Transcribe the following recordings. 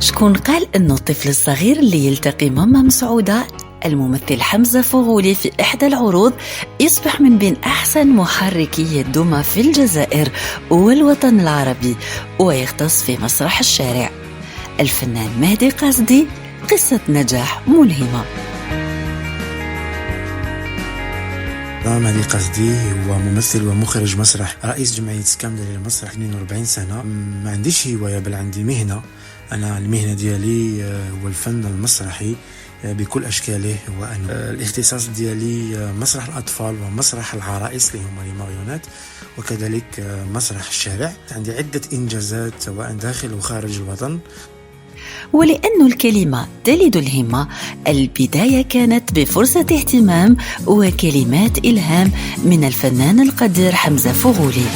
شكون قال أنه الطفل الصغير اللي يلتقي ماما مسعودة الممثل حمزة فغولي في إحدى العروض يصبح من بين أحسن محركي الدمى في الجزائر والوطن العربي ويختص في مسرح الشارع؟ الفنان مهدي قاصدي، قصة نجاح ملهمة. مهدي قاصدي هو ممثل ومخرج مسرح، رئيس جمعية سكامدة للمسرح 42 سنة. ما عنديش هواية بل عندي مهنة. أنا المهنة ديالي هو الفن المسرحي بكل أشكاله، وأن الاختصاص ديالي مسرح الأطفال ومسرح العرائس اللي هما الماريونات، وكذلك مسرح الشارع. عندي عدة إنجازات سواء داخل وخارج الوطن. ولأن الكلمة تلد الهمة، البداية كانت بفرصة اهتمام وكلمات إلهام من الفنان القدير حمزة فغولي.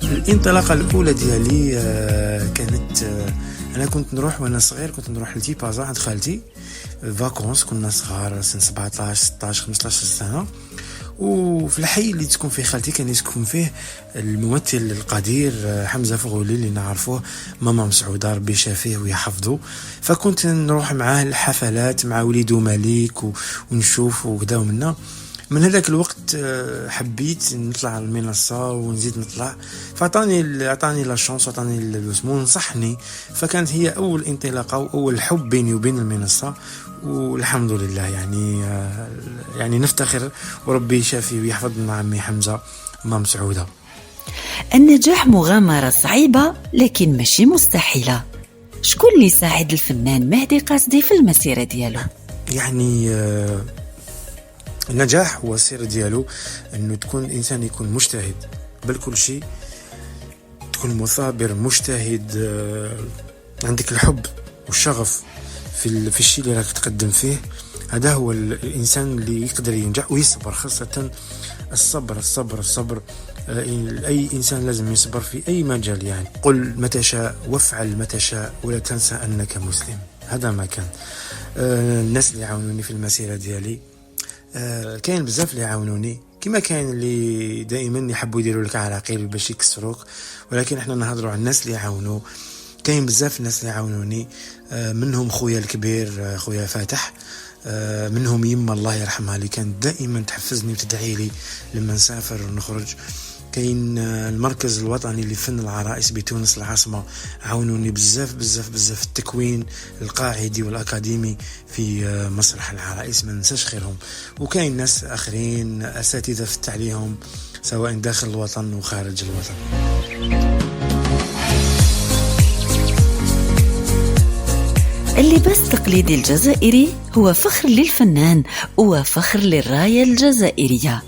الانطلاقة الأولى ديالي كانت أنا كنت نروح وأنا صغير، كنت نروح لتيبازا عند خالتي فاكونس. كنا صغار سن 17 16 15 سنة، وفي الحي اللي تكون فيه خالتي كان يسكن فيه الممثل القدير حمزة فغولي اللي نعرفوه ماما مسعودة ربي شافيه ويحفظه. فكنت نروح معاه الحفلات مع وليدو مليك ونشوف وكذا. من هذاك الوقت حبيت نطلع على المنصة ونزيد نطلع، فعطاني لا شانس، عطاني الاسم ونصحني. فكانت هي أول انطلاقة وأول حب بيني وبين المنصة، والحمد لله يعني نفتخر وربي شافي ويحفظنا عمي حمزة ومام سعودة. النجاح مغامرة صعيبة لكن ماشي مستحيلة. شكون اللي ساعد الفنان مهدي قاصدي في المسيرة ديالو؟ يعني النجاح هو السر ديالو انه تكون الانسان يكون مجتهد بالكل شيء، تكون مثابر مجتهد، عندك الحب والشغف في الشيء اللي راك تقدم فيه. هذا هو الانسان اللي يقدر ينجح ويصبر، خاصة الصبر. اي انسان لازم يصبر في اي مجال. يعني قل ما تشاء وافعل ما تشاء ولا تنسى انك مسلم. هذا ما كان. الناس اللي يعاونوني في المسيرة ديالي كاين بزاف اللي يعاونوني، كما كاين اللي دائما يحبوا يديروا لك عراقيل باش يكسروك، ولكن احنا نهضروا عن الناس اللي يعاونوا. كاين بزاف الناس اللي يعاونوني، منهم خويا الكبير خويا فاتح، منهم يما الله يرحمها اللي كانت دائما تحفزني وتدعي لي لما نسافر ونخرج. كاين المركز الوطني لفن العرائس بتونس العاصمة، عاونوني بزاف في التكوين القاعدي والأكاديمي في مسرح العرائس، ما ننساش خيرهم. وكاين ناس آخرين أساتذة في التعليم سواء داخل الوطن وخارج الوطن. اللباس التقليدي الجزائري هو فخر للفنان وفخر للراية الجزائرية.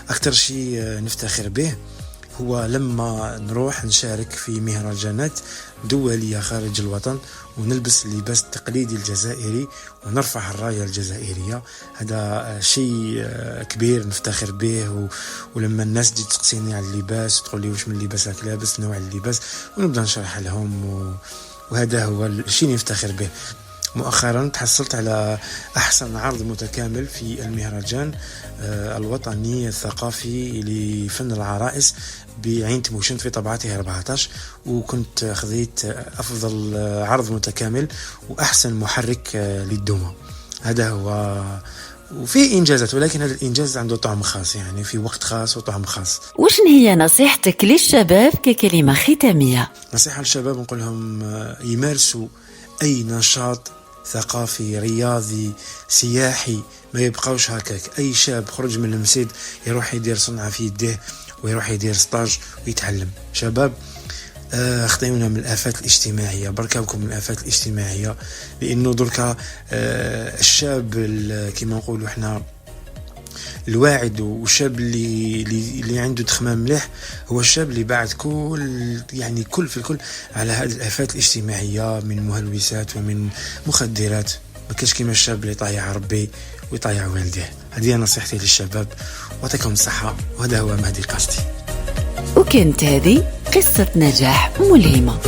أكثر شيء نفتخر به هو لما نروح نشارك في مهرجانات دولية خارج الوطن ونلبس اللباس التقليدي الجزائري ونرفع الراية الجزائرية. هذا شيء كبير نفتخر به. ولما الناس تجي تسقسيني على اللباس تقول لي واش من لباس راك لابس، نوع اللباس، ونبدأ نشرح لهم، وهذا هو الشيء نفتخر به. مؤخرا تحصلت على أحسن عرض متكامل في المهرجان الوطني الثقافي لفن العرائس بعين تموشنت في طبعته 14، وكنت خذيت أفضل عرض متكامل وأحسن محرك للدمى. هذا هو. وفي إنجازات، ولكن هذا الإنجاز عنده طعم خاص، يعني في وقت خاص وطعم خاص. وشن هي نصيحتك للشباب ككلمة ختامية؟ نصيحة للشباب نقول لهم يمارسوا أي نشاط ثقافي رياضي سياحي، ما يبقاوش هكاك. أي شاب خرج من المسجد يروح يدير صنعة في يده ويروح يدير ستاج ويتعلم. شباب اخطئونا من الآفات الاجتماعية، بركاوكم من الآفات الاجتماعية، لأنه دركا الشاب كما نقولوا احنا الواعد والشاب اللي عنده تخمام مليح هو الشاب اللي بعد كل في الكل على هذه الآفات الاجتماعية من مهلوسات ومن مخدرات. ما كاش كيما الشاب اللي طايع ربي ويطايع والديه. هذه نصيحتي للشباب، ويعطيكم الصحة. وهذا هو مهدي قاصدي. وكانت هذه قصة نجاح ملهمة.